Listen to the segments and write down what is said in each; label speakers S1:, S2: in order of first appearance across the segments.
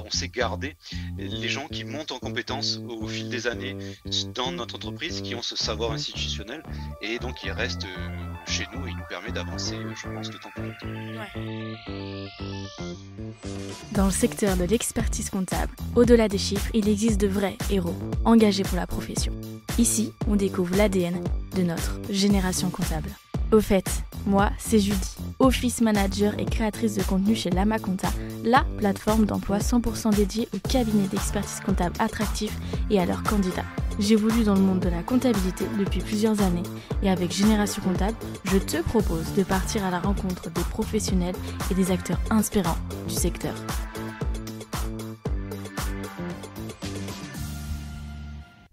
S1: On sait garder les gens qui montent en compétences au fil des années dans notre entreprise, qui ont ce savoir institutionnel, et donc ils restent chez nous et il nous permet d'avancer, je pense, de temps en temps.
S2: Dans le secteur de l'expertise comptable, au-delà des chiffres, il existe de vrais héros, engagés pour la profession. Ici, on découvre l'ADN de notre génération comptable. Au fait, moi, c'est Judy, Office Manager et créatrice de contenu chez Lama Compta, la plateforme d'emploi 100% dédiée aux cabinets d'expertise comptable attractifs et à leurs candidats. J'évolue dans le monde de la comptabilité depuis plusieurs années et avec Génération Comptable, je te propose de partir à la rencontre des professionnels et des acteurs inspirants du secteur.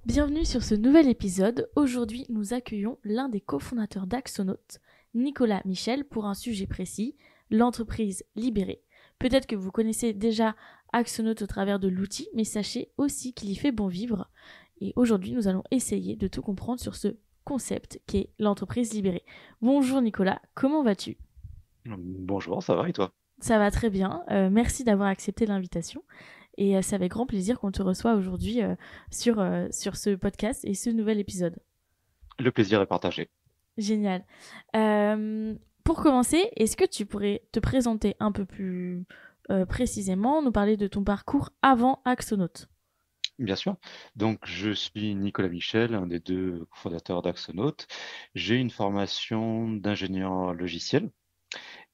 S2: Bienvenue sur ce nouvel épisode. Aujourd'hui, nous accueillons l'un des cofondateurs d'Axonote, Nicolas Michel, pour un sujet précis, l'entreprise libérée. Peut-être que vous connaissez déjà Axonote au travers de l'outil, mais sachez aussi qu'il y fait bon vivre. Et aujourd'hui, nous allons essayer de tout comprendre sur ce concept qu'est l'entreprise libérée. Bonjour Nicolas, comment vas-tu ?
S1: Bonjour, ça va et toi ?
S2: Ça va très bien, merci d'avoir accepté l'invitation. Et c'est avec grand plaisir qu'on te reçoit aujourd'hui sur ce podcast et ce nouvel épisode.
S1: Le plaisir est partagé.
S2: Génial. Pour commencer, est-ce que tu pourrais te présenter un peu plus précisément, nous parler de ton parcours avant Axonote ?
S1: Bien sûr. Donc, je suis Nicolas Michel, un des deux fondateurs d'Axonote. J'ai une formation d'ingénieur logiciel.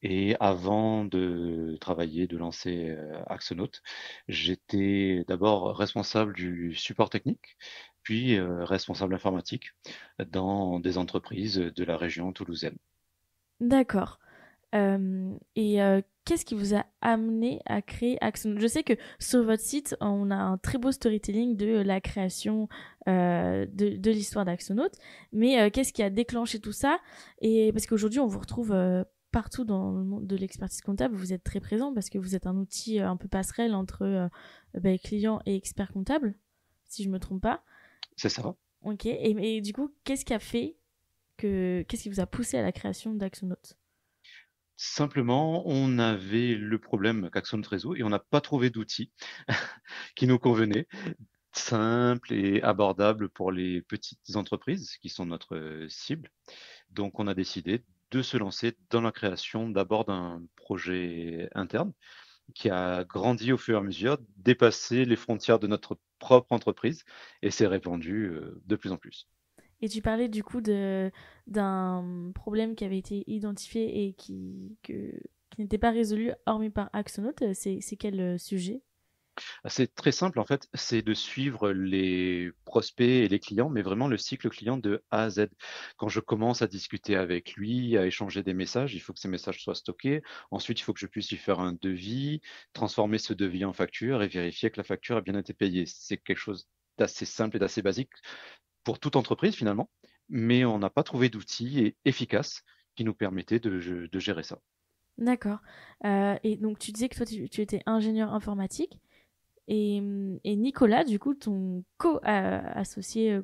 S1: Et avant de travailler, de lancer Axonote, j'étais d'abord responsable du support technique, puis responsable informatique dans des entreprises de la région toulousaine.
S2: D'accord. Qu'est-ce qui vous a amené à créer Axonote ? Je sais que sur votre site, on a un très beau storytelling de la création de l'histoire d'Axonote, mais qu'est-ce qui a déclenché tout ça ? Et parce qu'aujourd'hui, on vous retrouve partout dans le monde de l'expertise comptable, vous êtes très présent parce que vous êtes un outil un peu passerelle entre clients et experts comptables, si je me trompe pas.
S1: C'est ça.
S2: Ok. Et du coup, qu'est-ce qui vous a poussé à la création d'Axonote ?
S1: Simplement, on avait le problème qu'Axonote résout et on n'a pas trouvé d'outils qui nous convenaient, simples et abordables pour les petites entreprises qui sont notre cible. Donc, on a décidé de se lancer dans la création d'abord d'un projet interne qui a grandi au fur et à mesure, dépassé les frontières de notre propre entreprise et s'est répandu de plus en plus.
S2: Et tu parlais du coup d'un problème qui avait été identifié et qui n'était pas résolu hormis par Axonote. C'est quel sujet ?
S1: C'est très simple en fait, c'est de suivre les prospects et les clients, mais vraiment le cycle client de A à Z. Quand je commence à discuter avec lui, à échanger des messages, il faut que ces messages soient stockés. Ensuite, il faut que je puisse lui faire un devis, transformer ce devis en facture et vérifier que la facture a bien été payée. C'est quelque chose d'assez simple et d'assez basique pour toute entreprise finalement, mais on n'a pas trouvé d'outils efficaces qui nous permettaient de gérer ça.
S2: D'accord. Et donc tu disais que toi tu étais ingénieur informatique et Nicolas, du coup, ton co-associé,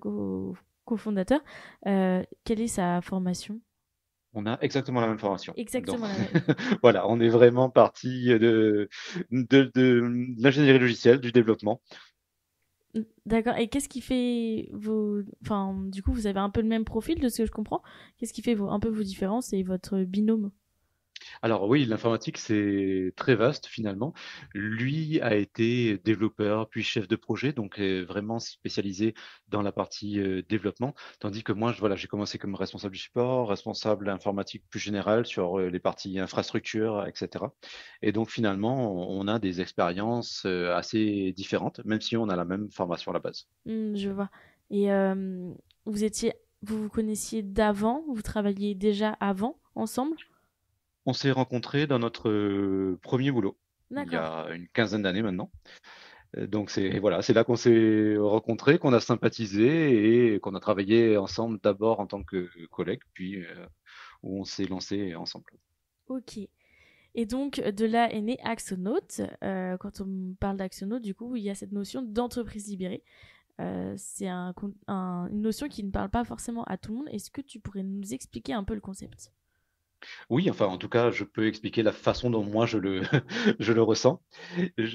S2: cofondateur, quelle est sa formation ?
S1: On a exactement la même formation. Donc,
S2: Exactement la même.
S1: voilà, on est vraiment parti de l'ingénierie logicielle, du développement.
S2: D'accord. Et qu'est-ce qui fait vos... Enfin, du coup, vous avez un peu le même profil de ce que je comprends. Qu'est-ce qui fait un peu vos différences et votre binôme ?
S1: Alors oui, l'informatique, c'est très vaste finalement. Lui a été développeur, puis chef de projet, donc vraiment spécialisé dans la partie développement, tandis que moi, voilà, j'ai commencé comme responsable du support, responsable informatique plus général sur les parties infrastructure, etc. Et donc finalement, on a des expériences assez différentes, même si on a la même formation à la base.
S2: Je vois. Et vous vous connaissiez d'avant ? Vous travailliez déjà avant ensemble ?
S1: On s'est rencontrés dans notre premier boulot, il y
S2: D'accord.
S1: a une quinzaine d'années maintenant. Donc c'est là qu'on s'est rencontrés, qu'on a sympathisé et qu'on a travaillé ensemble d'abord en tant que collègues, puis où on s'est lancé ensemble.
S2: Ok. Et donc, de là est né Axonote. Quand on parle d'Axonote, du coup, il y a cette notion d'entreprise libérée. C'est une notion qui ne parle pas forcément à tout le monde. Est-ce que tu pourrais nous expliquer un peu le concept ?
S1: Oui, enfin, en tout cas, je peux expliquer la façon dont moi je le je le ressens.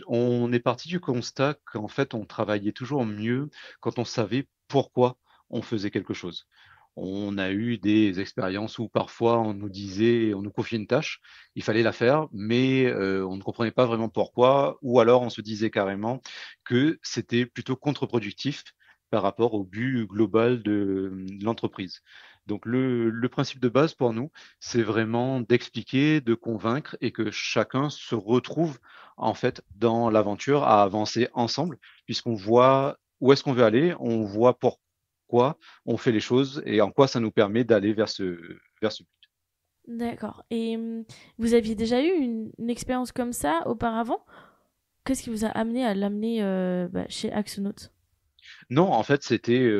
S1: On est parti du constat qu'en fait, on travaillait toujours mieux quand on savait pourquoi on faisait quelque chose. On a eu des expériences où parfois on nous confiait une tâche, il fallait la faire, mais on ne comprenait pas vraiment pourquoi, ou alors on se disait carrément que c'était plutôt contre-productif par rapport au but global de l'entreprise. Donc le principe de base pour nous, c'est vraiment d'expliquer, de convaincre et que chacun se retrouve en fait dans l'aventure à avancer ensemble, puisqu'on voit où est-ce qu'on veut aller, on voit pourquoi on fait les choses et en quoi ça nous permet d'aller vers ce but.
S2: D'accord. Et vous aviez déjà eu une expérience comme ça auparavant? Qu'est-ce qui vous a amené à l'amener chez Axonote?
S1: Non, en fait, c'était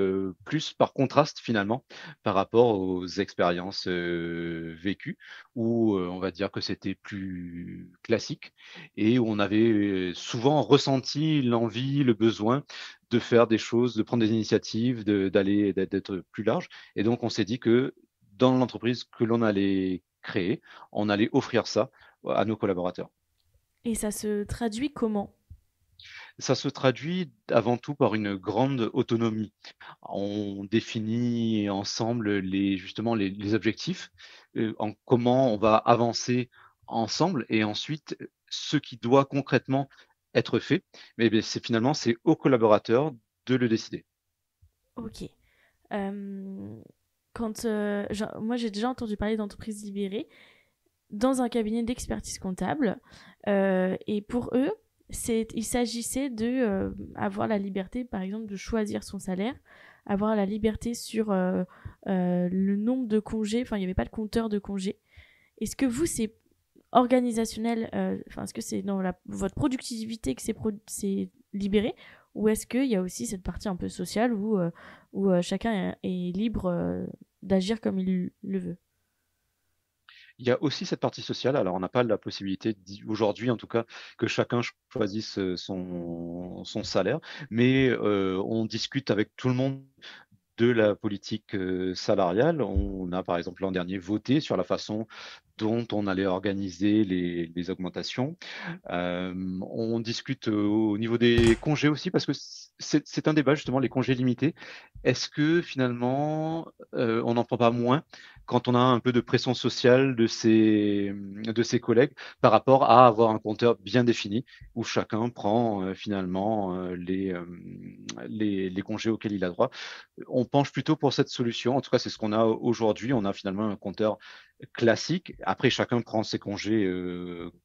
S1: plus par contraste finalement par rapport aux expériences vécues, où on va dire que c'était plus classique et où on avait souvent ressenti l'envie, le besoin de faire des choses, de prendre des initiatives, d'être plus large. Et donc, on s'est dit que dans l'entreprise que l'on allait créer, on allait offrir ça à nos collaborateurs.
S2: Et ça se traduit comment?
S1: Ça se traduit avant tout par une grande autonomie. On définit ensemble justement les objectifs, en comment on va avancer ensemble et ensuite ce qui doit concrètement être fait, mais beh, c'est aux collaborateurs de le décider.
S2: Ok. Euh, moi, j'ai déjà entendu parler d'entreprises libérées dans un cabinet d'expertise comptable. Et pour eux, il s'agissait de avoir la liberté, par exemple, de choisir son salaire, avoir la liberté sur le nombre de congés. Enfin, il n'y avait pas de compteur de congés. Est-ce que vous, c'est organisationnel, est-ce que c'est dans votre productivité que c'est libéré, ou est-ce qu'il y a aussi cette partie un peu sociale où chacun est libre d'agir comme il le veut?
S1: Il y a aussi cette partie sociale. Alors, on n'a pas la possibilité, aujourd'hui en tout cas, que chacun choisisse son salaire, mais on discute avec tout le monde de la politique salariale. On a par exemple l'an dernier voté sur la façon dont on allait organiser les augmentations. On discute au niveau des congés aussi parce que c'est un débat justement, les congés limités. Est-ce que finalement on n'en prend pas moins quand on a un peu de pression sociale de ses collègues par rapport à avoir un compteur bien défini où chacun prend finalement les congés auxquels il a droit? On penche plutôt pour cette solution. En tout cas, c'est ce qu'on a aujourd'hui. On a finalement un compteur classique. Après, chacun prend ses congés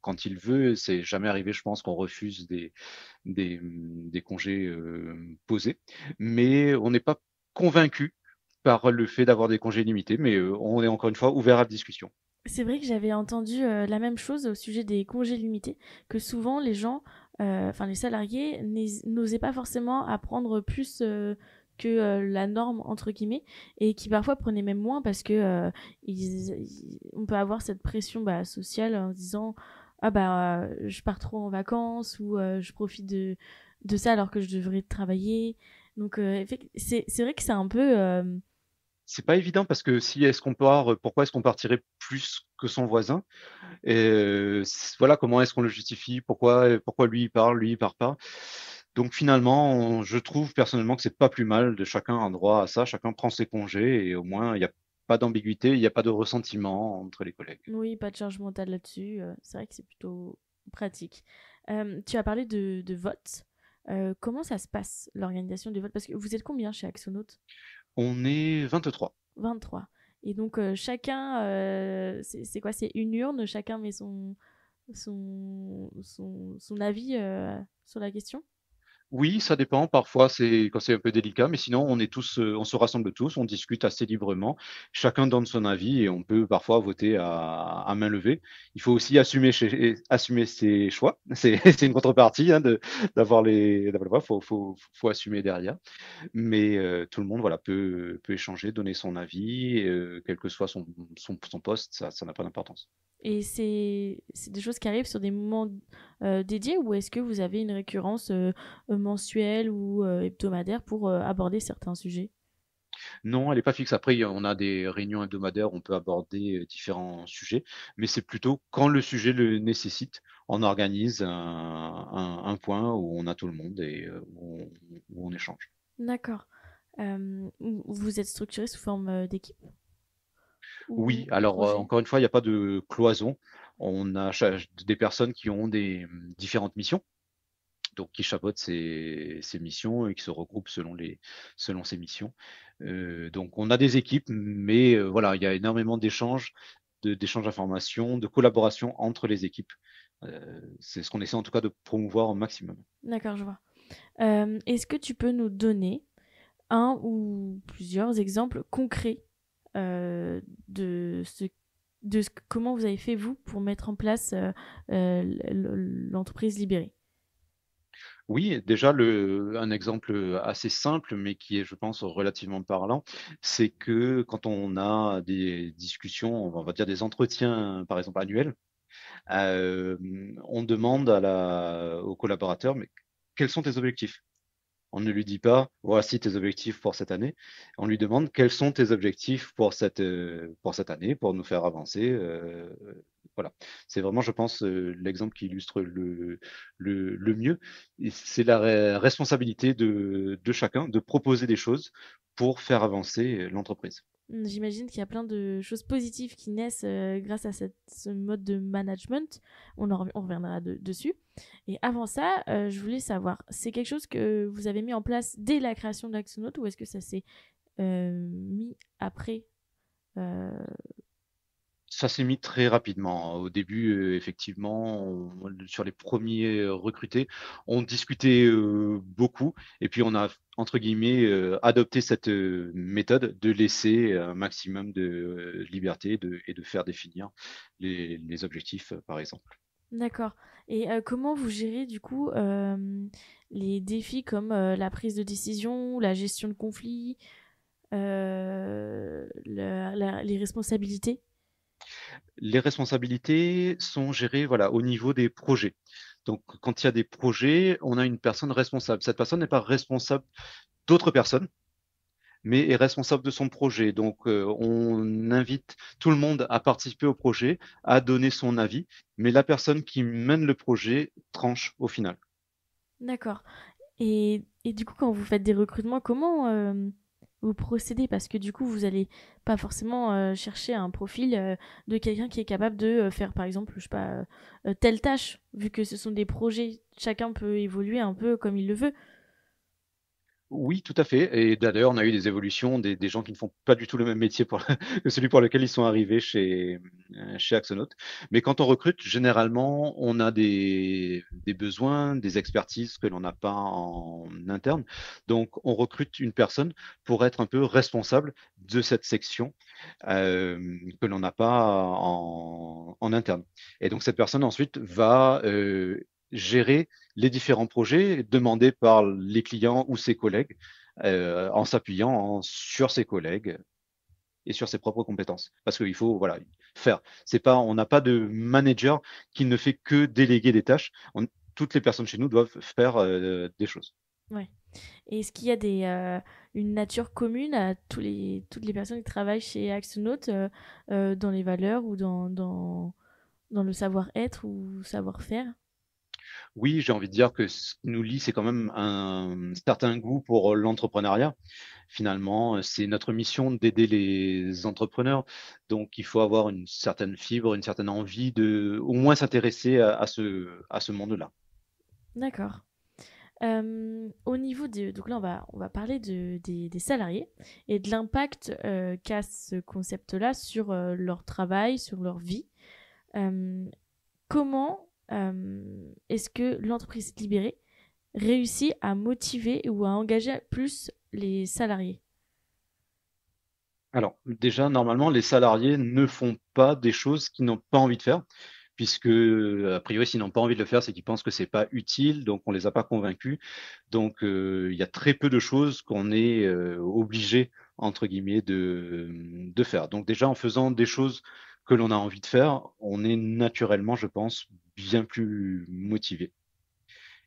S1: quand il veut. C'est jamais arrivé, je pense, qu'on refuse des congés posés. Mais on n'est pas convaincu par le fait d'avoir des congés limités. Mais on est encore une fois ouvert à la discussion.
S2: C'est vrai que j'avais entendu la même chose au sujet des congés limités, que souvent les gens, les salariés, n'osaient pas forcément à prendre plus que la norme, entre guillemets, et qui parfois prenaient même moins parce que on peut avoir cette pression sociale en se disant ah je pars trop en vacances ou je profite de ça alors que je devrais travailler. Donc c'est vrai que c'est un peu
S1: C'est pas évident parce que si est-ce qu'on part, pourquoi est-ce qu'on partirait plus que son voisin? Et voilà, comment est-ce qu'on le justifie? Pourquoi lui il part pas? Donc finalement, je trouve personnellement que c'est pas plus mal de chacun a droit à ça, chacun prend ses congés et au moins il n'y a pas d'ambiguïté, il n'y a pas de ressentiment entre les collègues.
S2: Oui, pas de charge mentale là-dessus. C'est vrai que c'est plutôt pratique. Tu as parlé de vote. Comment ça se passe, l'organisation du vote? Parce que vous êtes combien chez Axonote?
S1: On est 23.
S2: 23. Et donc, chacun, c'est quoi? C'est une urne, chacun met son avis sur la question?
S1: Oui, ça dépend. Parfois, c'est quand c'est un peu délicat, mais sinon, on se rassemble tous, on discute assez librement. Chacun donne son avis et on peut parfois voter à main levée. Il faut aussi assumer ses choix. C'est une contrepartie hein, d'avoir le voix. Faut assumer derrière. Mais tout le monde, voilà, peut échanger, donner son avis, quel que soit son poste, ça n'a pas d'importance.
S2: Et c'est des choses qui arrivent sur des moments dédiés, ou est-ce que vous avez une récurrence mensuelle ou hebdomadaire pour aborder certains sujets?
S1: Non, elle n'est pas fixe. Après, on a des réunions hebdomadaires, on peut aborder différents sujets, mais c'est plutôt quand le sujet le nécessite, on organise un point où on a tout le monde et où on échange.
S2: D'accord. Vous êtes structuré sous forme d'équipe
S1: Oui,
S2: ou
S1: alors
S2: projet?
S1: encore une fois, il n'y a pas de cloison. On a des personnes qui ont des différentes missions, donc qui chapeautent ces missions et qui se regroupent selon ces missions. Donc on a des équipes, mais voilà, il y a énormément d'échanges, d'échanges d'informations, de collaboration entre les équipes. C'est ce qu'on essaie en tout cas de promouvoir au maximum.
S2: D'accord, je vois. Est-ce que tu peux nous donner un ou plusieurs exemples concrets euh, de ce, comment vous avez fait vous pour mettre en place l'entreprise libérée?
S1: Oui, déjà un exemple assez simple, mais qui est, je pense, relativement parlant, c'est que quand on a des discussions, on va dire des entretiens, par exemple annuels, euh, on demande aux collaborateurs, mais quels sont tes objectifs? On ne lui dit pas, voici tes objectifs pour cette année. On lui demande quels sont tes objectifs pour cette année, pour nous faire avancer. Voilà. C'est vraiment, je pense, l'exemple qui illustre le mieux. Et c'est la responsabilité de chacun de proposer des choses pour faire avancer l'entreprise.
S2: J'imagine qu'il y a plein de choses positives qui naissent grâce à ce mode de management. On reviendra dessus. Et avant ça, je voulais savoir, c'est quelque chose que vous avez mis en place dès la création d'Axonote ou est-ce que ça s'est mis après euh,
S1: Ça s'est mis très rapidement. Au début, effectivement, sur les premiers recrutés, on discutait beaucoup et puis on a, entre guillemets, adopté cette méthode de laisser un maximum de liberté et de faire définir les objectifs, par exemple.
S2: D'accord. Et comment vous gérez du coup les défis comme la prise de décision, la gestion de conflits, les responsabilités?
S1: Les responsabilités sont gérées, voilà, au niveau des projets. Donc, quand il y a des projets, on a une personne responsable. Cette personne n'est pas responsable d'autres personnes, mais est responsable de son projet. Donc, on invite tout le monde à participer au projet, à donner son avis, mais la personne qui mène le projet tranche au final.
S2: D'accord. Et du coup, quand vous faites des recrutements, comment vous procédez? Parce que du coup, vous allez pas forcément chercher un profil de quelqu'un qui est capable de faire, par exemple, je sais pas, telle tâche, vu que ce sont des projets, chacun peut évoluer un peu comme il le veut.
S1: Oui, tout à fait. Et d'ailleurs, on a eu des évolutions, des gens qui ne font pas du tout le même métier que celui pour lequel ils sont arrivés chez Axonote. Mais quand on recrute, généralement, on a des besoins, des expertises que l'on n'a pas en interne. Donc, on recrute une personne pour être un peu responsable de cette section que l'on n'a pas en interne. Et donc, cette personne ensuite va gérer les différents projets demandés par les clients ou ses collègues en s'appuyant sur ses collègues et sur ses propres compétences. Parce qu'il faut voilà, faire. C'est pas, on n'a pas de manager qui ne fait que déléguer des tâches. Toutes les personnes chez nous doivent faire des choses.
S2: Ouais. Et est-ce qu'il y a une nature commune à toutes les personnes qui travaillent chez Axonote dans les valeurs ou dans le savoir-être ou savoir-faire?
S1: Oui, j'ai envie de dire que ce qui nous lie, c'est quand même un certain goût pour l'entrepreneuriat. Finalement, c'est notre mission d'aider les entrepreneurs. Donc, il faut avoir une certaine fibre, une certaine envie de, au moins s'intéresser à ce monde-là.
S2: D'accord. Au niveau de... Donc là, on va parler des salariés et de l'impact qu'a ce concept-là sur leur travail, sur leur vie. Euh, comment est-ce que l'entreprise libérée réussit à motiver ou à engager plus les salariés?
S1: Alors, déjà, normalement, les salariés ne font pas des choses qu'ils n'ont pas envie de faire, puisque, a priori, s'ils n'ont pas envie de le faire, c'est qu'ils pensent que c'est pas utile, donc on les a pas convaincus. Donc, il y a très peu de choses qu'on est obligé, entre guillemets, de faire. Donc, déjà, en faisant des choses que l'on a envie de faire, on est naturellement, je pense, bien plus motivé.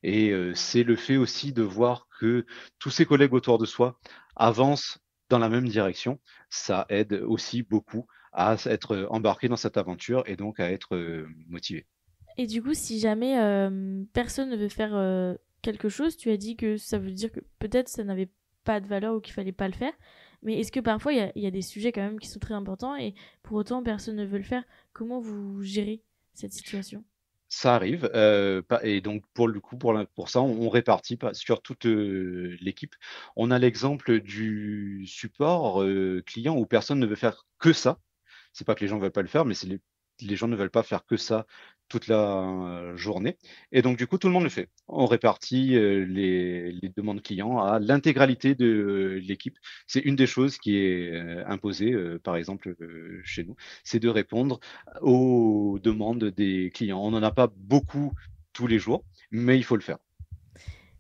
S1: Et c'est le fait aussi de voir que tous ses collègues autour de soi avancent dans la même direction, ça aide aussi beaucoup à être embarqué dans cette aventure et donc à être motivé.
S2: Et du coup, si jamais personne ne veut faire quelque chose, tu as dit que ça veut dire que peut-être ça n'avait pas de valeur ou qu'il fallait pas le faire. Mais est-ce que parfois il y a des sujets quand même qui sont très importants et pour autant personne ne veut le faire? Comment vous gérez cette situation?
S1: Ça arrive, et donc pour le coup, pour ça, on répartit pas sur toute l'équipe. On a l'exemple du support client où personne ne veut faire que ça. C'est pas que les gens veulent pas le faire, mais les gens ne veulent pas faire que ça toute la journée. Et donc, du coup, tout le monde le fait. On répartit les demandes clients à l'intégralité de l'équipe. C'est une des choses qui est imposée, par exemple, chez nous, c'est de répondre aux demandes des clients. On n'en a pas beaucoup tous les jours, mais il faut le faire.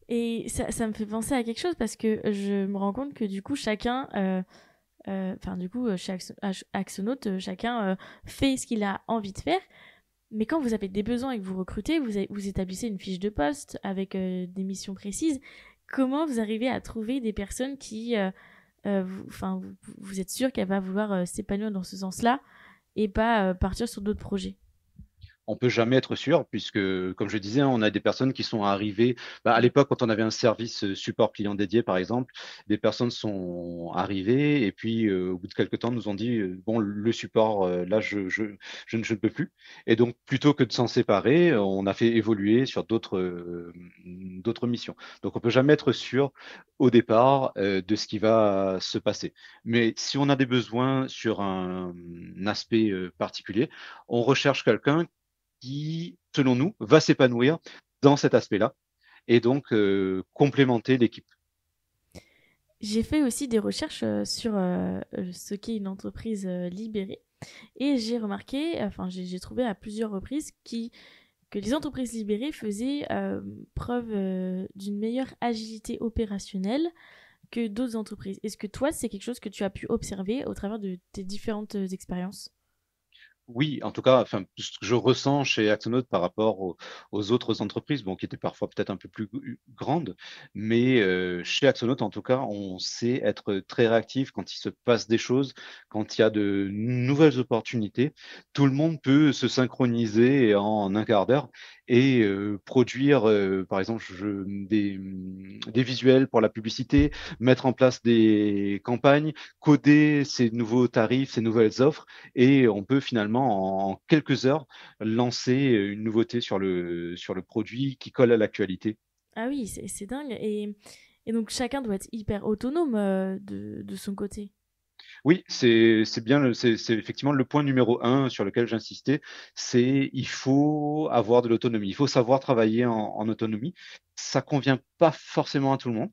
S2: Et ça me fait penser à quelque chose parce que je me rends compte que du coup chacun enfin du coup chez Axonaut, chacun fait ce qu'il a envie de faire. Mais quand vous avez des besoins et que vous recrutez, vous établissez une fiche de poste avec des missions précises. Comment vous arrivez à trouver des personnes qui, vous êtes sûr qu'elle va vouloir s'épanouir dans ce sens-là et pas partir sur d'autres projets?
S1: On peut jamais être sûr puisque, comme je disais, hein, on a des personnes qui sont arrivées. À l'époque, quand on avait un service support client dédié, par exemple, des personnes sont arrivées et puis au bout de quelques temps nous ont dit bon, le support là, je ne peux plus. Et donc, plutôt que de s'en séparer, on a fait évoluer sur d'autres missions. Donc, on peut jamais être sûr au départ de ce qui va se passer. Mais si on a des besoins sur un aspect particulier, on recherche quelqu'un qui, selon nous, va s'épanouir dans cet aspect-là et donc complémenter l'équipe.
S2: J'ai fait aussi des recherches sur ce qu'est une entreprise libérée et j'ai remarqué, enfin j'ai trouvé à plusieurs reprises que les entreprises libérées faisaient preuve d'une meilleure agilité opérationnelle que d'autres entreprises. Est-ce que toi, c'est quelque chose que tu as pu observer au travers de tes différentes expériences?
S1: Oui, en tout cas, enfin, ce que je ressens chez Axonote par rapport aux autres entreprises, bon, qui étaient parfois peut-être un peu plus grandes, mais chez Axonote, en tout cas, on sait être très réactif quand il se passe des choses, quand il y a de nouvelles opportunités. Tout le monde peut se synchroniser en un quart d'heure et produire, par exemple, des visuels pour la publicité, mettre en place des campagnes, coder ces nouveaux tarifs, ces nouvelles offres et on peut finalement en quelques heures lancer une nouveauté sur le produit qui colle à l'actualité.
S2: Ah oui, c'est dingue. Et donc chacun doit être hyper autonome de son côté.
S1: Oui, c'est bien, c'est effectivement le point numéro un sur lequel j'insistais, c'est il faut avoir de l'autonomie, il faut savoir travailler en autonomie. Ça convient pas forcément à tout le monde.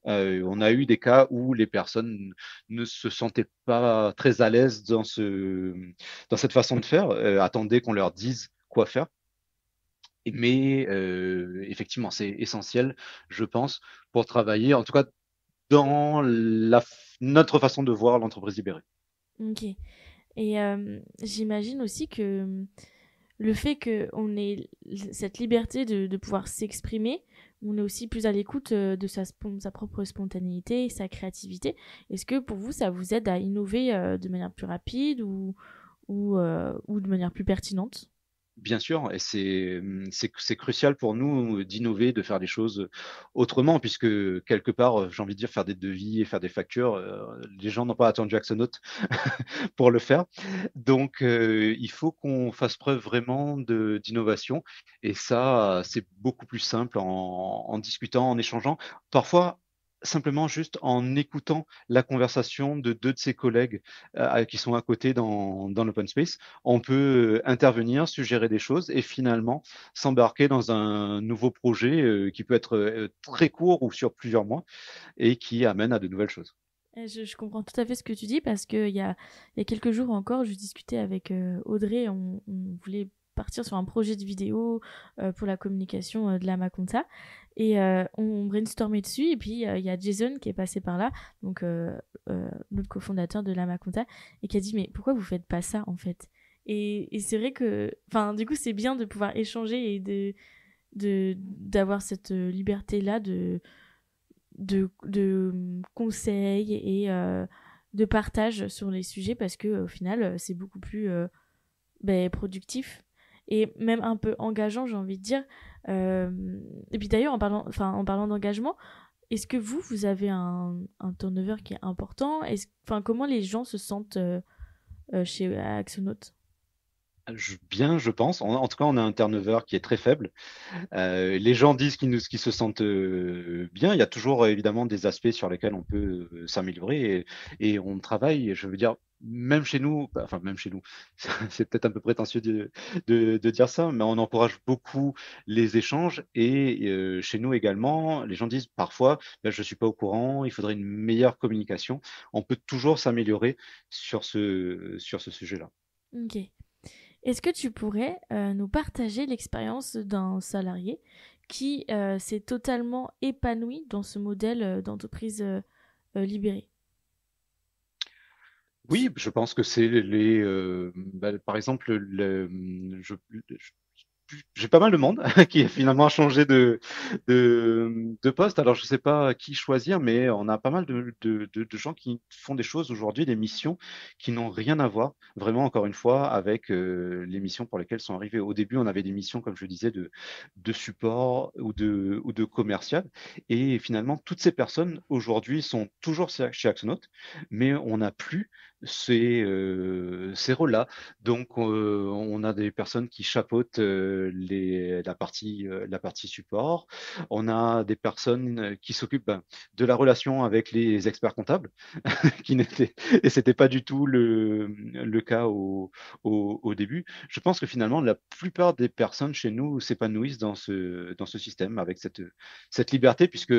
S1: On a eu des cas où les personnes ne se sentaient pas très à l'aise dans cette façon de faire, attendaient qu'on leur dise quoi faire. Mais effectivement, c'est essentiel, je pense, pour travailler, en tout cas dans notre façon de voir l'entreprise libérée.
S2: Ok. Et j'imagine aussi que le fait qu'on ait cette liberté de pouvoir s'exprimer, on est aussi plus à l'écoute de sa propre spontanéité, sa créativité. Est-ce que pour vous, ça vous aide à innover de manière plus rapide ou de manière plus pertinente?
S1: Bien sûr, et c'est crucial pour nous d'innover, de faire des choses autrement, puisque quelque part, j'ai envie de dire, faire des devis et faire des factures, les gens n'ont pas attendu Axonote pour le faire. Donc, il faut qu'on fasse preuve vraiment d'innovation, et ça, c'est beaucoup plus simple en discutant, en échangeant. Parfois, simplement juste en écoutant la conversation de deux de ses collègues qui sont à côté dans l'open space, on peut intervenir, suggérer des choses et finalement s'embarquer dans un nouveau projet qui peut être très court ou sur plusieurs mois et qui amène à de nouvelles choses.
S2: Je comprends tout à fait ce que tu dis parce qu'il y a quelques jours encore, je discutais avec Audrey, on voulait partir sur un projet de vidéo pour la communication de la Maconta et on brainstormait dessus et puis il y a Jason qui est passé par là, donc notre cofondateur de la Maconta et qui a dit mais pourquoi vous faites pas ça en fait? Et c'est vrai que, enfin du coup c'est bien de pouvoir échanger et d'avoir cette liberté là conseils et de partage sur les sujets parce que au final, c'est beaucoup plus productif et même un peu engageant, j'ai envie de dire. Et puis d'ailleurs, en parlant d'engagement, est-ce que vous avez un turnover qui est important? Comment les gens se sentent chez Axonote?
S1: Bien, je pense. En tout cas, on a un turnover qui est très faible. Les gens disent qu'ils se sentent bien. Il y a toujours évidemment des aspects sur lesquels on peut s'améliorer et on travaille. Je veux dire, même chez nous, enfin même chez nous, c'est peut-être un peu prétentieux de dire ça, mais on encourage beaucoup les échanges et chez nous également, les gens disent parfois, ben, je suis pas au courant, il faudrait une meilleure communication. On peut toujours s'améliorer sur ce sujet-là.
S2: Ok. Est-ce que tu pourrais nous partager l'expérience d'un salarié qui s'est totalement épanoui dans ce modèle d'entreprise libérée?
S1: Oui, je pense que c'est par exemple, j'ai pas mal de monde qui a finalement changé de poste. Alors, je sais pas qui choisir, mais on a pas mal de gens qui font des choses aujourd'hui, des missions qui n'ont rien à voir, vraiment, encore une fois, avec les missions pour lesquelles ils sont arrivés. Au début, on avait des missions, comme je disais, de support ou de commercial. Et finalement, toutes ces personnes, aujourd'hui, sont toujours chez Axonote, mais on n'a plus ces rôles-là. Donc, on a des personnes qui chapeautent la partie support. On a des personnes qui s'occupent de la relation avec les experts comptables, qui n'était et c'était pas du tout le cas au début. Je pense que finalement, la plupart des personnes chez nous s'épanouissent dans ce système avec cette liberté, puisque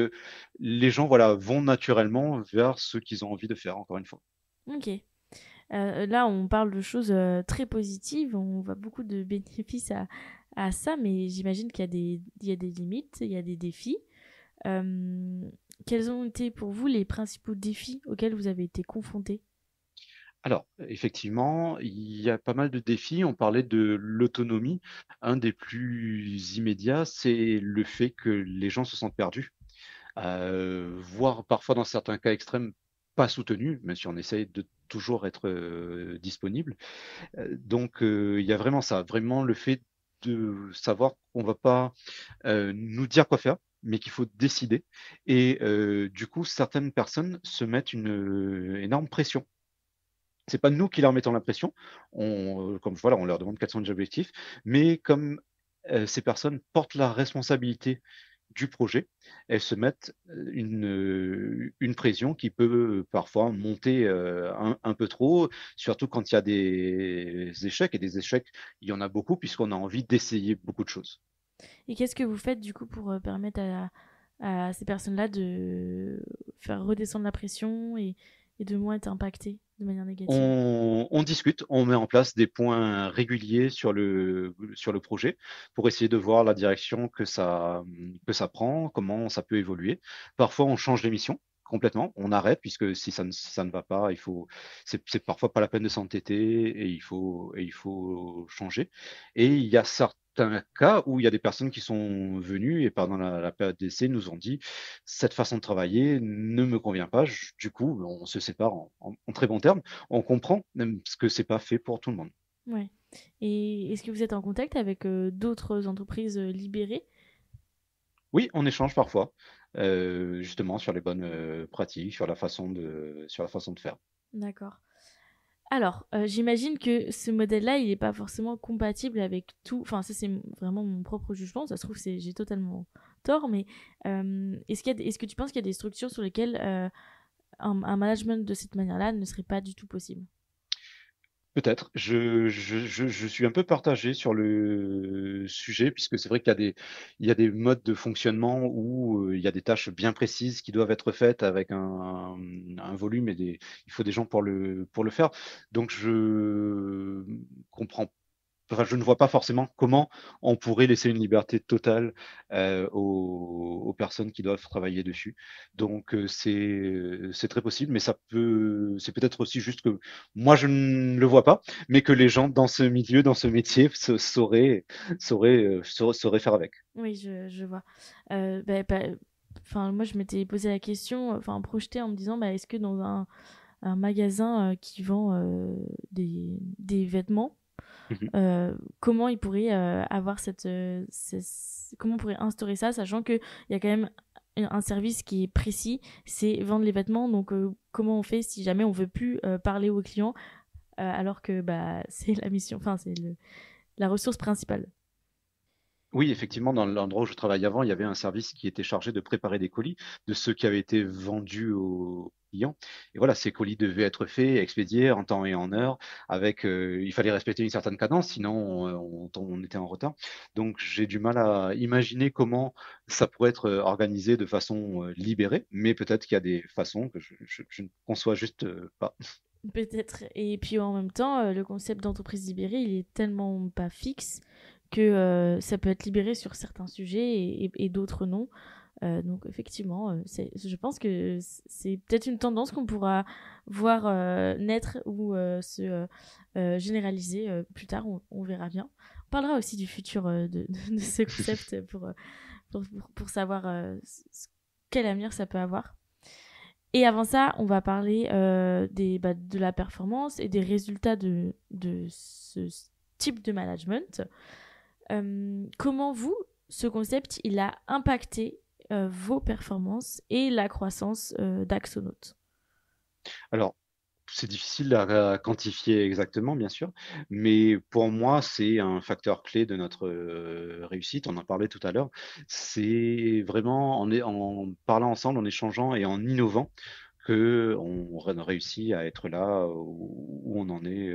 S1: les gens voilà, vont naturellement vers ce qu'ils ont envie de faire, encore une fois.
S2: Ok. Là, on parle de choses très positives, on voit beaucoup de bénéfices à ça, mais j'imagine il y a des limites, il y a des défis. Euh, Quels ont été pour vous les principaux défis auxquels vous avez été confrontés?
S1: Alors, effectivement, il y a pas mal de défis. On parlait de l'autonomie. Un des plus immédiats, c'est le fait que les gens se sentent perdus, voire parfois dans certains cas extrêmes, pas soutenus, même si on essaye de toujours être disponible. Il y a vraiment ça, vraiment le fait de savoir qu'on ne va pas nous dire quoi faire, mais qu'il faut décider. Et du coup, certaines personnes se mettent une énorme pression. C'est pas nous qui leur mettons la pression, comme voilà, on leur demande quels sont les objectifs, mais comme ces personnes portent la responsabilité du projet, elles se mettent une pression qui peut parfois monter un peu trop, surtout quand il y a des échecs, et des échecs, il y en a beaucoup, puisqu'on a envie d'essayer beaucoup de choses.
S2: Et qu'est-ce que vous faites du coup pour permettre à ces personnes-là de faire redescendre la pression et de moins être impactées de manière négative?
S1: On discute, on met en place des points réguliers sur le projet pour essayer de voir la direction que ça prend, comment ça peut évoluer. Parfois, on change l'émission complètement, on arrête puisque si ça ne va pas, c'est parfois pas la peine de s'entêter et il faut changer. Et il y a certains cas où il y a des personnes qui sont venues et pendant la période d'essai nous ont dit cette façon de travailler ne me convient pas. Du coup, on se sépare en très bons termes. On comprend même ce que c'est pas fait pour tout le monde.
S2: Ouais. Et est-ce que vous êtes en contact avec d'autres entreprises libérées?
S1: Oui, on échange parfois, justement sur les bonnes pratiques, sur la façon de faire.
S2: D'accord. Alors, j'imagine que ce modèle-là, il n'est pas forcément compatible avec tout. Enfin, ça, c'est vraiment mon propre jugement. Ça se trouve, j'ai totalement tort. Mais est-ce que tu penses qu'il y a des structures sur lesquelles un management de cette manière-là ne serait pas du tout possible?
S1: Peut-être. Je suis un peu partagé sur le sujet, puisque c'est vrai il y a des modes de fonctionnement où il y a des tâches bien précises qui doivent être faites avec un volume il faut des gens pour le faire. Donc, comprends enfin, je ne vois pas forcément comment on pourrait laisser une liberté totale aux personnes qui doivent travailler dessus. Donc c'est très possible, mais c'est peut-être aussi juste que moi je ne le vois pas, mais que les gens dans ce milieu, dans ce métier, sauraient faire avec.
S2: Oui, je vois. enfin, moi, je m'étais posé la question, enfin, projetée en me disant, bah, est-ce que dans un magasin qui vend des vêtements,
S1: Mmh.
S2: comment il pourrait avoir comment on pourrait instaurer ça, sachant qu'il y a quand même un service qui est précis, c'est vendre les vêtements. Donc, comment on fait si jamais on veut plus parler aux clients alors que bah, c'est la mission, enfin, c'est la ressource principale.
S1: Oui, effectivement, dans l'endroit où je travaillais avant, il y avait un service qui était chargé de préparer des colis, de ceux qui avaient été vendus aux clients. Et voilà, ces colis devaient être faits, expédiés en temps et en heure, avec, il fallait respecter une certaine cadence, sinon on était en retard. Donc j'ai du mal à imaginer comment ça pourrait être organisé de façon libérée, mais peut-être qu'il y a des façons que je ne conçois juste pas.
S2: Peut-être. Et puis en même temps, le concept d'entreprise libérée, il est tellement pas fixe que ça peut être libéré sur certains sujets et d'autres non. Donc effectivement, je pense que c'est peut-être une tendance qu'on pourra voir naître ou généraliser plus tard, on verra bien. On parlera aussi du futur de ce concept pour savoir quel avenir ça peut avoir. Et avant ça, on va parler de la performance et des résultats de ce type de management. Comment vous, ce concept, il a impacté vos performances et la croissance d'Axonaut?
S1: Alors, c'est difficile à quantifier exactement, bien sûr, mais pour moi, c'est un facteur clé de notre réussite. On en parlait tout à l'heure. C'est vraiment en parlant ensemble, en échangeant et en innovant que on réussit à être là où on en est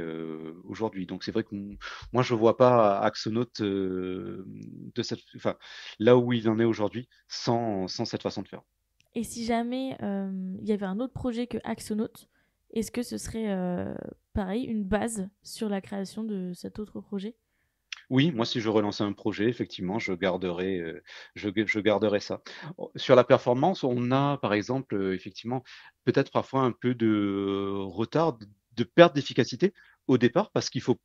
S1: aujourd'hui. Donc c'est vrai que moi, je vois pas Axonaut enfin, là où il en est aujourd'hui sans cette façon de faire.
S2: Et si jamais il y avait un autre projet que Axonaut, est-ce que ce serait pareil, une base sur la création de cet autre projet?
S1: Oui, moi, si je relançais un projet, effectivement, je garderai ça. Sur la performance, on a, par exemple, effectivement, peut-être parfois un peu de retard, de perte d'efficacité au départ, parce qu'il faut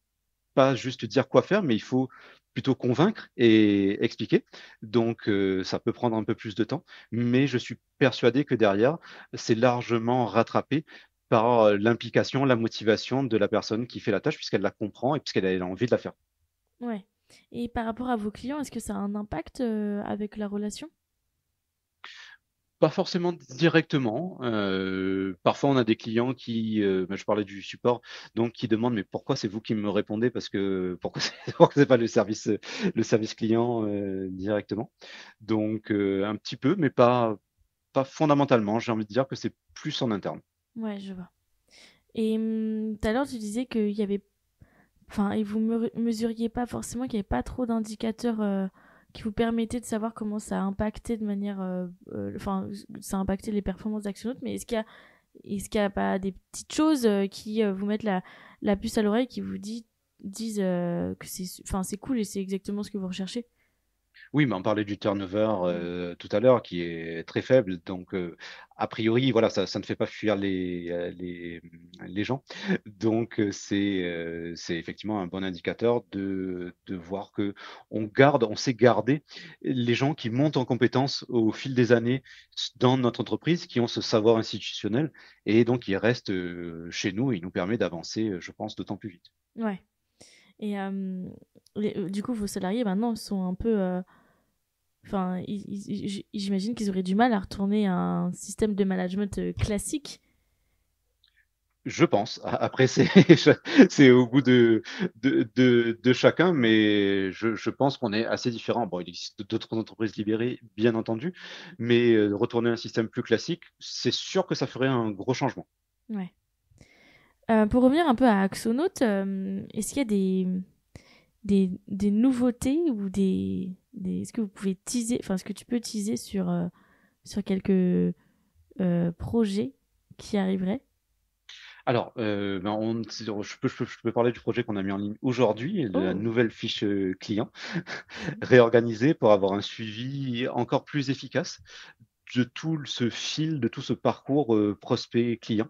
S1: pas juste dire quoi faire, mais il faut plutôt convaincre et expliquer. Donc, ça peut prendre un peu plus de temps, mais je suis persuadé que derrière, c'est largement rattrapé par l'implication, la motivation de la personne qui fait la tâche, puisqu'elle la comprend et puisqu'elle a envie de la faire.
S2: Ouais. Et par rapport à vos clients, est-ce que ça a un impact avec la relation?
S1: Pas forcément directement. Parfois, on a des clients bah, je parlais du support, donc qui demandent: «Mais pourquoi c'est vous qui me répondez? Parce que pourquoi c'est pourquoi c'est pas le service client, directement?» Donc un petit peu, mais pas fondamentalement. J'ai envie de dire que c'est plus en interne.
S2: Ouais, je vois. Et tout à l'heure, tu disais qu'il y avait, enfin, et vous mesuriez pas forcément qu'il n'y avait pas trop d'indicateurs qui vous permettaient de savoir comment ça a impacté de manière, enfin, ça a impacté les performances d'Actionaut, mais est-ce qu'il y a pas des petites choses qui vous mettent la puce à l'oreille, qui vous disent que enfin, c'est cool et c'est exactement ce que vous recherchez?
S1: Oui, mais on parlait du turnover tout à l'heure qui est très faible. Donc, a priori, voilà, ça ne fait pas fuir les gens. Donc, c'est effectivement un bon indicateur de voir que on sait garder les gens qui montent en compétences au fil des années dans notre entreprise, qui ont ce savoir institutionnel et donc ils restent chez nous et il nous permet d'avancer, je pense, d'autant plus vite.
S2: Ouais. Et du coup, vos salariés maintenant sont un peu. Enfin, j'imagine qu'ils auraient du mal à retourner à un système de management classique.
S1: Je pense. Après, c'est au goût de chacun, mais je pense qu'on est assez différents. Bon, il existe d'autres entreprises libérées, bien entendu, mais retourner à un système plus classique, c'est sûr que ça ferait un gros changement.
S2: Ouais. Pour revenir un peu à Axonaut, est-ce qu'il y a des nouveautés ou est-ce que vous pouvez teaser, enfin, est-ce que tu peux teaser sur quelques projets qui arriveraient?
S1: Alors, ben, je peux parler du projet qu'on a mis en ligne aujourd'hui, de la
S2: Oh,
S1: nouvelle fiche client réorganisée pour avoir un suivi encore plus efficace. de tout ce fil, de tout ce parcours prospect-client.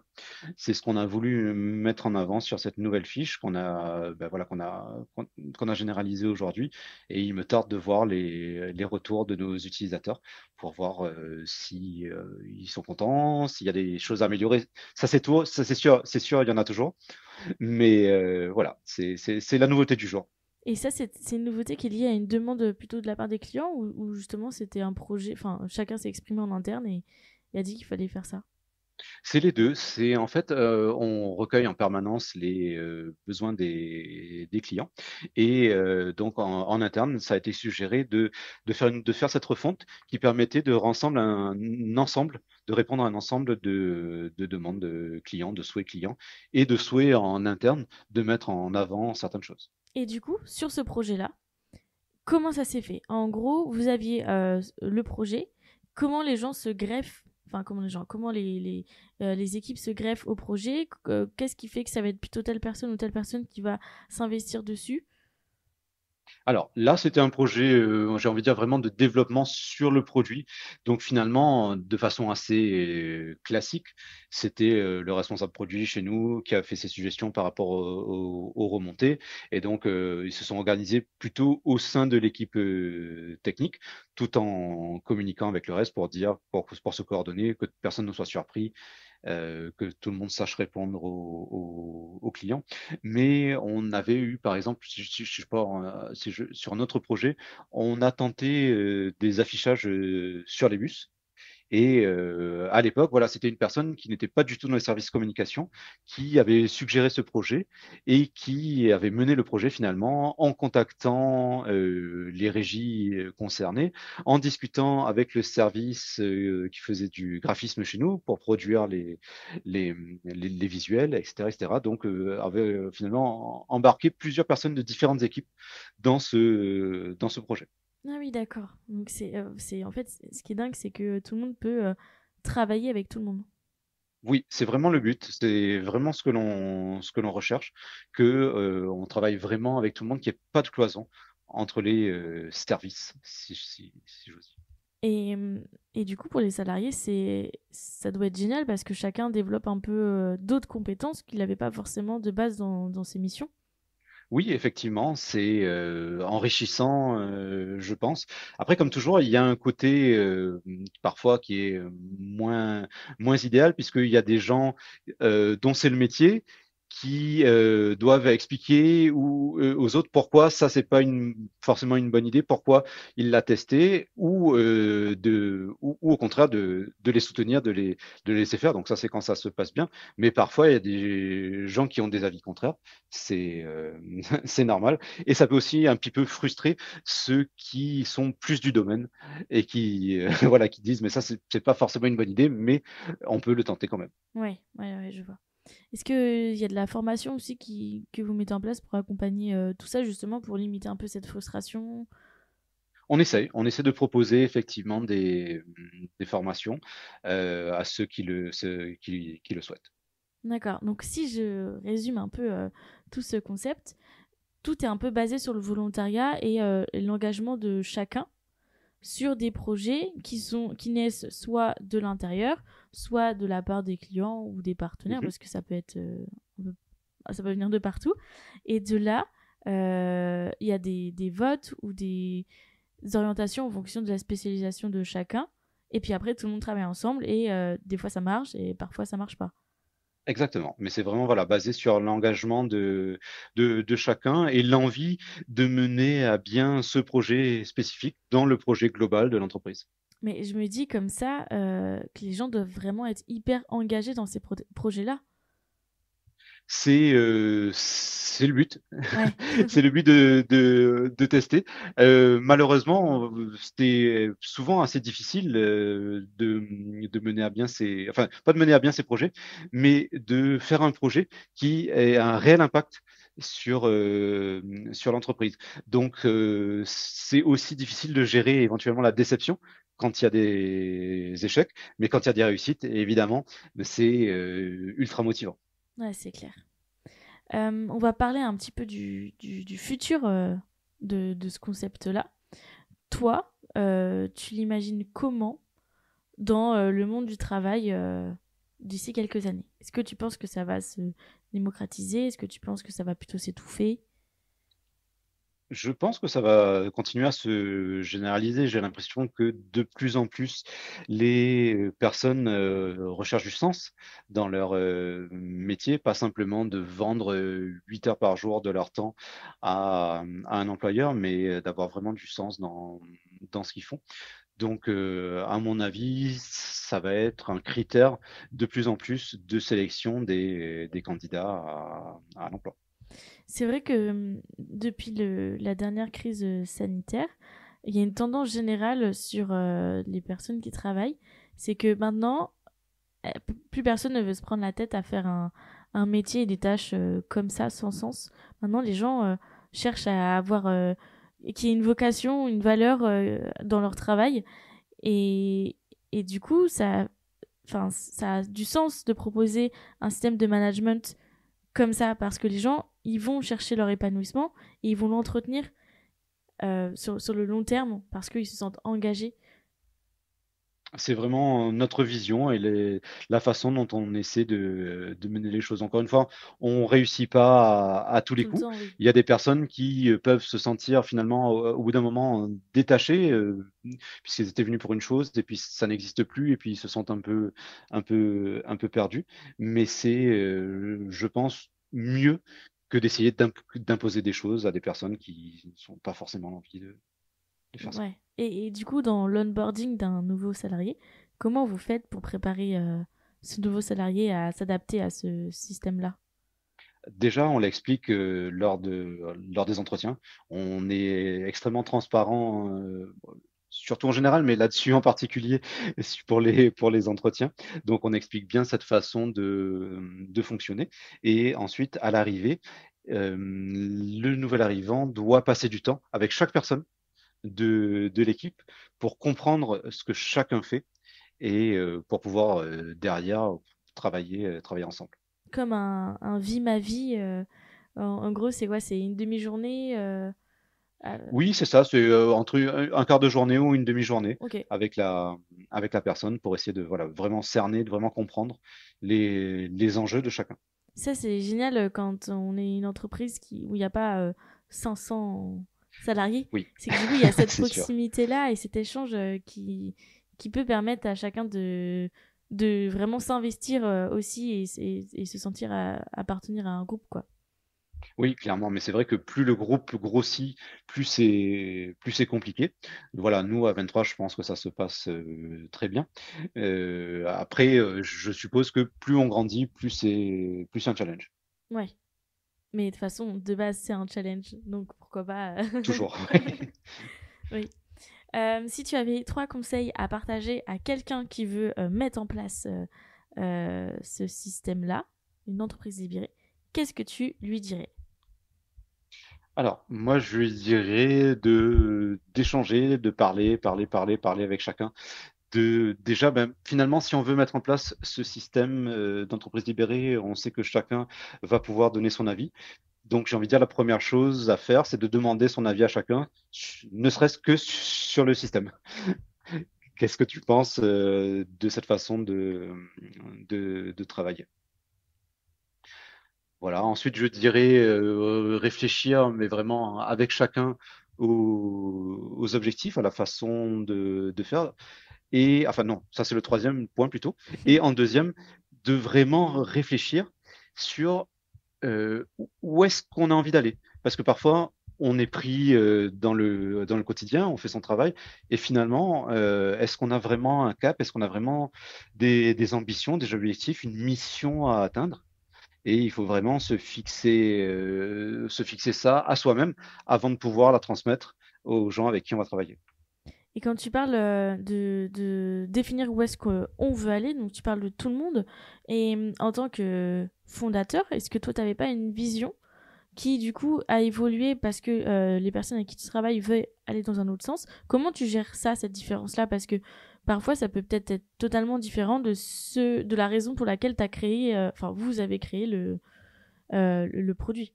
S1: C'est ce qu'on a voulu mettre en avant sur cette nouvelle fiche voilà, qu'on a généralisée aujourd'hui. Et il me tarde de voir les retours de nos utilisateurs pour voir si ils sont contents, s'il y a des choses à améliorer. Ça c'est sûr, il y en a toujours. Mais voilà, c'est la nouveauté du jour.
S2: Et ça, c'est une nouveauté qui est liée à une demande plutôt de la part des clients ou justement c'était un projet, enfin chacun s'est exprimé en interne et a dit qu'il fallait faire ça.
S1: C'est les 2. C'est en fait, on recueille en permanence les, besoins des clients et donc en interne, ça a été suggéré de faire cette refonte qui permettait de rensembler un ensemble de répondre à un ensemble de demandes de clients, de souhaits clients et de souhaits en interne de mettre en avant certaines choses.
S2: Et du coup, sur ce projet-là, comment ça s'est fait? En gros, vous aviez le projet, comment les gens se greffent, enfin comment les équipes se greffent au projet, qu'est-ce qui fait que ça va être plutôt telle personne ou telle personne qui va s'investir dessus?
S1: Alors là, c'était un projet, j'ai envie de dire vraiment de développement sur le produit. Donc finalement, de façon assez classique, c'était le responsable produit chez nous qui a fait ses suggestions par rapport aux remontées. Et donc, ils se sont organisés plutôt au sein de l'équipe technique, tout en communiquant avec le reste pour dire, pour se coordonner, que personne ne soit surpris, que tout le monde sache répondre aux clients. Mais on avait eu, par exemple, si je pars, sur notre projet, on a tenté des affichages sur les bus. Et à l'époque, voilà, c'était une personne qui n'était pas du tout dans les services communication, qui avait suggéré ce projet et qui avait mené le projet finalement en contactant les régies concernées, en discutant avec le service qui faisait du graphisme chez nous pour produire les, les visuels, etc., etc. Donc, avait finalement embarqué plusieurs personnes de différentes équipes dans ce projet.
S2: Ah oui, d'accord. Donc en fait, ce qui est dingue, c'est que tout le monde peut travailler avec tout le monde.
S1: Oui, c'est vraiment le but. C'est vraiment ce que l'on recherche, que on travaille vraiment avec tout le monde, qu'il n'y ait pas de cloison entre les services, si j'ose dire.
S2: Et, et du coup, pour les salariés, ça doit être génial parce que chacun développe un peu d'autres compétences qu'il n'avait pas forcément de base dans ses missions.
S1: Oui, effectivement, c'est enrichissant, je pense. Après, comme toujours, il y a un côté parfois qui est moins idéal, puisqu'il y a des gens dont c'est le métier qui doivent expliquer aux autres pourquoi ça, c'est pas forcément une bonne idée, pourquoi ils l'a testé, ou au contraire de les soutenir, de les laisser faire. Donc ça, c'est quand ça se passe bien. Mais parfois, il y a des gens qui ont des avis contraires. C'est c'est normal. Et ça peut aussi un petit peu frustrer ceux qui sont plus du domaine et qui, voilà, qui disent, mais ça, c'est pas forcément une bonne idée, mais on peut le tenter quand même.
S2: Ouais, je vois. Est-ce qu'il y a de la formation aussi que vous mettez en place pour accompagner tout ça, justement, pour limiter un peu cette frustration?
S1: On essaie de proposer effectivement des formations à ceux qui le souhaitent.
S2: D'accord. Donc, si je résume un peu tout ce concept, tout est un peu basé sur le volontariat et l'engagement de chacun sur des projets qui naissent soit de l'intérieur, soit de la part des clients ou des partenaires,
S1: Mhm.
S2: parce que ça peut être, ça peut venir de partout. Et de là, il y a des votes ou des orientations en fonction de la spécialisation de chacun. Et puis après, tout le monde travaille ensemble et des fois ça marche et parfois ça marche pas.
S1: Exactement. Mais c'est vraiment voilà, basé sur l'engagement de chacun et l'envie de mener à bien ce projet spécifique dans le projet global de l'entreprise.
S2: Mais je me dis comme ça que les gens doivent vraiment être hyper engagés dans ces projets-là.
S1: C'est le but.
S2: Ouais.
S1: C'est le but de tester. Malheureusement, c'était souvent assez difficile de mener à bien enfin, pas de mener à bien ces projets, mais de faire un projet qui ait un réel impact sur l'entreprise. Donc, c'est aussi difficile de gérer éventuellement la déception quand il y a des échecs, mais quand il y a des réussites, évidemment, c'est ultra motivant.
S2: Ouais, c'est clair. On va parler un petit peu du futur de ce concept-là. Toi, tu l'imagines comment dans le monde du travail d'ici quelques années? Est-ce que tu penses que ça va se démocratiser? Est-ce que tu penses que ça va plutôt s'étouffer?
S1: Je pense que ça va continuer à se généraliser. J'ai l'impression que de plus en plus, les personnes recherchent du sens dans leur métier, pas simplement de vendre 8 heures par jour de leur temps à un employeur, mais d'avoir vraiment du sens dans ce qu'ils font. Donc, à mon avis, ça va être un critère de plus en plus de sélection des candidats à l'emploi.
S2: C'est vrai que depuis la dernière crise sanitaire, il y a une tendance générale sur les personnes qui travaillent. C'est que maintenant, plus personne ne veut se prendre la tête à faire un métier et des tâches comme ça, sans sens. Maintenant, les gens cherchent à avoir qu'il y ait une vocation, une valeur dans leur travail. Et, et du coup, ça a du sens de proposer un système de management comme ça, parce que les gens, ils vont chercher leur épanouissement et ils vont l'entretenir sur le long terme parce qu'ils se sentent engagés.
S1: C'est vraiment notre vision et la façon dont on essaie de mener les choses. Encore une fois, on réussit pas à tous les
S2: Tout le
S1: coups.
S2: temps, oui.
S1: Il y a des personnes qui peuvent se sentir finalement au bout d'un moment détachées puisqu'ils étaient venus pour une chose et puis ça n'existe plus et puis ils se sentent un peu perdus. Mais c'est, je pense, mieux que d'essayer d'imposer des choses à des personnes qui ne sont pas forcément envie de faire ça.
S2: Ouais. Et du coup, dans l'onboarding d'un nouveau salarié, comment vous faites pour préparer ce nouveau salarié à s'adapter à ce système-là?
S1: Déjà, on l'explique lors des entretiens. On est extrêmement transparent, surtout en général, mais là-dessus en particulier pour les entretiens. Donc, on explique bien cette façon de fonctionner. Et ensuite, à l'arrivée, le nouvel arrivant doit passer du temps avec chaque personne de l'équipe pour comprendre ce que chacun fait et pour pouvoir derrière travailler ensemble.
S2: Comme un vie ma vie, en gros, c'est quoi? C'est une demi-journée à-
S1: Oui, c'est ça, c'est entre un quart de journée ou une demi-journée
S2: Ok.
S1: avec avec la personne pour essayer de voilà, vraiment cerner, de vraiment comprendre les enjeux de chacun.
S2: Ça, c'est génial quand on est une entreprise où il n'y a pas 500 salariés.
S1: Oui,
S2: C'est que du coup, il y a cette
S1: c'est sûr.
S2: proximité-là et cet échange qui peut permettre à chacun de vraiment s'investir aussi et se sentir appartenir à un groupe, quoi.
S1: Oui, clairement, mais c'est vrai que plus le groupe grossit, plus c'est compliqué. Voilà, nous à 23, je pense que ça se passe très bien. Après, je suppose que plus on grandit, plus c'est un challenge.
S2: Ouais. Mais de toute façon, de base, c'est un challenge. Donc pourquoi pas.
S1: Toujours.
S2: Oui. Si tu avais 3 conseils à partager à quelqu'un qui veut mettre en place ce système-là, une entreprise libérée, qu'est-ce que tu lui dirais?
S1: Alors, moi, je lui dirais d'échanger, de parler avec chacun. Déjà, ben, finalement, si on veut mettre en place ce système d'entreprise libérée, on sait que chacun va pouvoir donner son avis. Donc, j'ai envie de dire, la première chose à faire, c'est de demander son avis à chacun, ne serait-ce que sur le système. Qu'est-ce que tu penses de cette façon de travailler? Voilà. Ensuite, je dirais réfléchir, mais vraiment avec chacun aux objectifs, à la façon de faire. Et enfin non, ça c'est le troisième point plutôt. Et en deuxième, de vraiment réfléchir sur où est-ce qu'on a envie d'aller. Parce que parfois, on est pris dans le quotidien, on fait son travail, et finalement, est-ce qu'on a vraiment un cap, est-ce qu'on a vraiment des ambitions, des objectifs, une mission à atteindre? Et il faut vraiment se fixer ça à soi-même avant de pouvoir la transmettre aux gens avec qui on va travailler.
S2: Et quand tu parles de définir où est-ce qu'on veut aller, donc tu parles de tout le monde, et en tant que fondateur, est-ce que toi, tu n'avais pas une vision qui, du coup, a évolué parce que les personnes avec qui tu travailles veulent aller dans un autre sens? Comment tu gères ça, cette différence-là? Parce que parfois, ça peut peut-être être totalement différent de la raison pour laquelle tu as créé, enfin, vous avez créé le produit.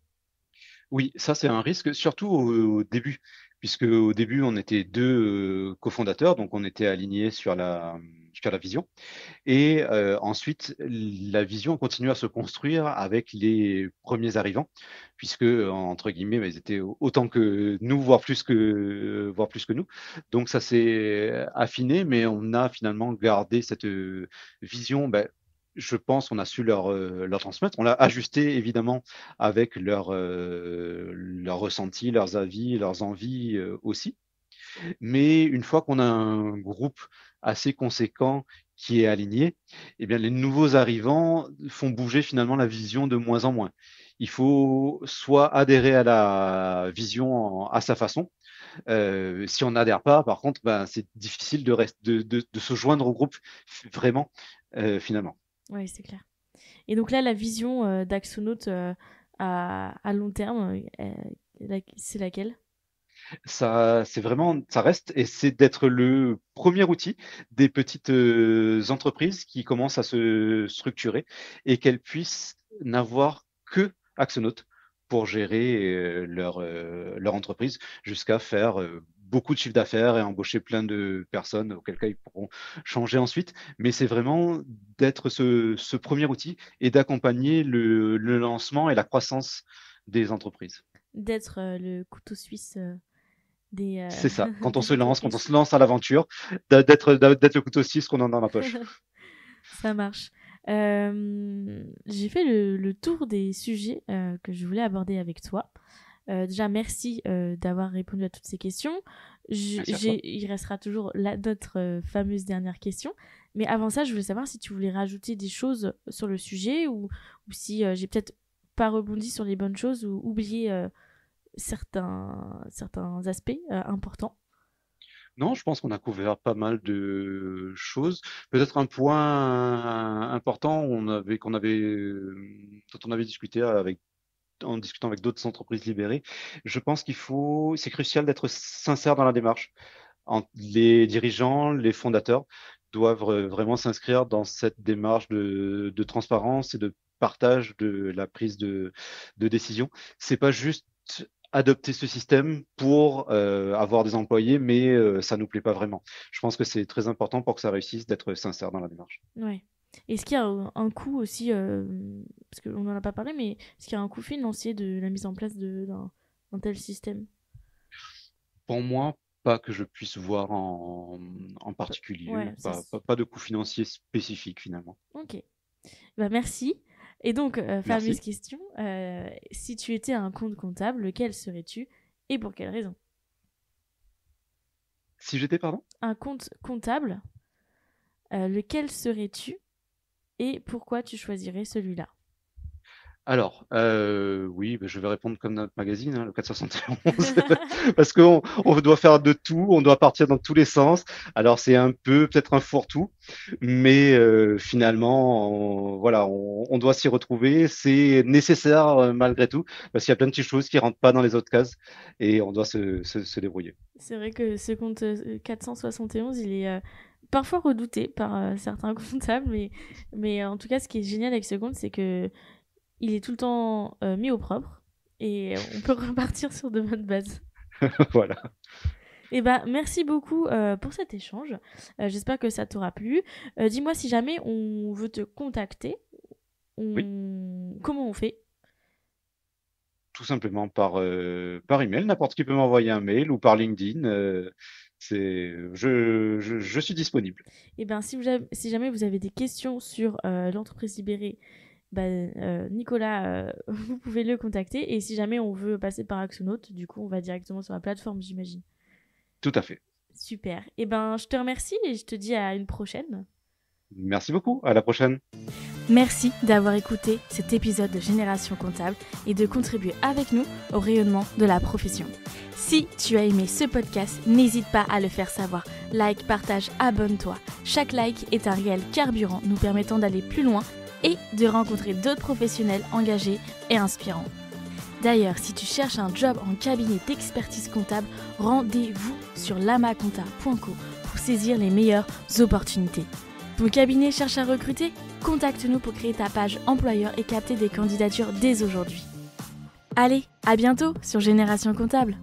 S1: Oui, ça c'est un risque, surtout au début, puisque au début on était deux cofondateurs, donc on était alignés sur faire la vision. Et ensuite, la vision continue à se construire avec les premiers arrivants, puisque, entre guillemets, ils étaient autant que nous, voire plus que nous. Donc ça s'est affiné, mais on a finalement gardé cette vision. Je pense qu'on a su leur transmettre. On l'a ajusté évidemment avec leurs ressentis, leurs avis, leurs envies aussi. Mais une fois qu'on a un groupe assez conséquent qui est aligné, eh bien, les nouveaux arrivants font bouger finalement la vision de moins en moins. Il faut soit adhérer à la vision à sa façon. Si on n'adhère pas, par contre, c'est difficile de se joindre au groupe vraiment, finalement.
S2: Oui, c'est clair. Et donc là, la vision d'Axonaut à long terme, c'est laquelle ?
S1: Ça reste, et c'est d'être le premier outil des petites entreprises qui commencent à se structurer et qu'elles puissent n'avoir que Axonaut pour gérer leur entreprise jusqu'à faire beaucoup de chiffre d'affaires et embaucher plein de personnes, auquel cas ils pourront changer ensuite. Mais c'est vraiment d'être ce premier outil et d'accompagner le lancement et la croissance des entreprises.
S2: D'être le couteau suisse des
S1: C'est ça. Quand on
S2: des
S1: se
S2: entreprises.
S1: lance à l'aventure, d'être le couteau suisse qu'on a dans la poche.
S2: Ça marche. J'ai fait le tour des sujets que je voulais aborder avec toi. Déjà, merci d'avoir répondu à toutes ces questions. Il restera toujours notre fameuse dernière question. Mais avant ça, je voulais savoir si tu voulais rajouter des choses sur le sujet ou si j'ai peut-être pas rebondi sur les bonnes choses ou oublié certains aspects importants.
S1: Non, je pense qu'on a couvert pas mal de choses. Peut-être un point important dont on avait discuté en discutant avec d'autres entreprises libérées. Je pense c'est crucial d'être sincère dans la démarche. Les dirigeants, les fondateurs doivent vraiment s'inscrire dans cette démarche de transparence et de partage de la prise de décision. C'est pas juste adopter ce système pour avoir des employés, mais ça nous plaît pas vraiment. Je pense que c'est très important pour que ça réussisse d'être sincère dans la démarche.
S2: Ouais. Est-ce qu'il y a un coût aussi, parce qu'on n'en a pas parlé, mais est-ce qu'il y a un coût financier de la mise en place d'un tel système ?
S1: Pour moi, pas que je puisse voir en particulier.
S2: Ouais,
S1: Pas de coût financier spécifique finalement.
S2: Ok. Merci. Et donc, fameuse question, si tu étais un compte comptable, lequel serais-tu et pour quelle raison ?
S1: Si j'étais, pardon ?
S2: Un compte comptable, lequel serais-tu et pourquoi tu choisirais celui-là ?
S1: Alors, oui, je vais répondre comme notre magazine, le 471, parce qu'on doit faire de tout, on doit partir dans tous les sens. Alors, c'est peut-être un fourre-tout, mais finalement, on doit s'y retrouver. C'est nécessaire malgré tout, parce qu'il y a plein de petites choses qui rentrent pas dans les autres cases, et on doit se débrouiller.
S2: C'est vrai que ce compte 471, il est parfois redouté par certains comptables, mais en tout cas, ce qui est génial avec ce compte, c'est que il est tout le temps mis au propre et on peut repartir sur de bonnes bases.
S1: Voilà.
S2: Et merci beaucoup pour cet échange. J'espère que ça t'aura plu. Dis-moi si jamais on veut te contacter,
S1: Oui.
S2: Comment on fait ?
S1: Tout simplement par email. N'importe qui peut m'envoyer un mail ou par LinkedIn. Je suis disponible.
S2: Et si jamais vous avez des questions sur l'entreprise libérée, Nicolas, vous pouvez le contacter. Et si jamais on veut passer par Axonaut, du coup, on va directement sur la plateforme, j'imagine.
S1: Tout à fait.
S2: Super. Je te remercie et je te dis à une prochaine.
S1: Merci beaucoup. À la prochaine.
S2: Merci d'avoir écouté cet épisode de Génération Comptable et de contribuer avec nous au rayonnement de la profession. Si tu as aimé ce podcast, n'hésite pas à le faire savoir. Like, partage, abonne-toi. Chaque like est un réel carburant nous permettant d'aller plus loin et de rencontrer d'autres professionnels engagés et inspirants. D'ailleurs, si tu cherches un job en cabinet d'expertise comptable, rendez-vous sur lamaconta.co pour saisir les meilleures opportunités. Ton cabinet cherche à recruter ? Contacte-nous pour créer ta page employeur et capter des candidatures dès aujourd'hui. Allez, à bientôt sur Génération Comptable.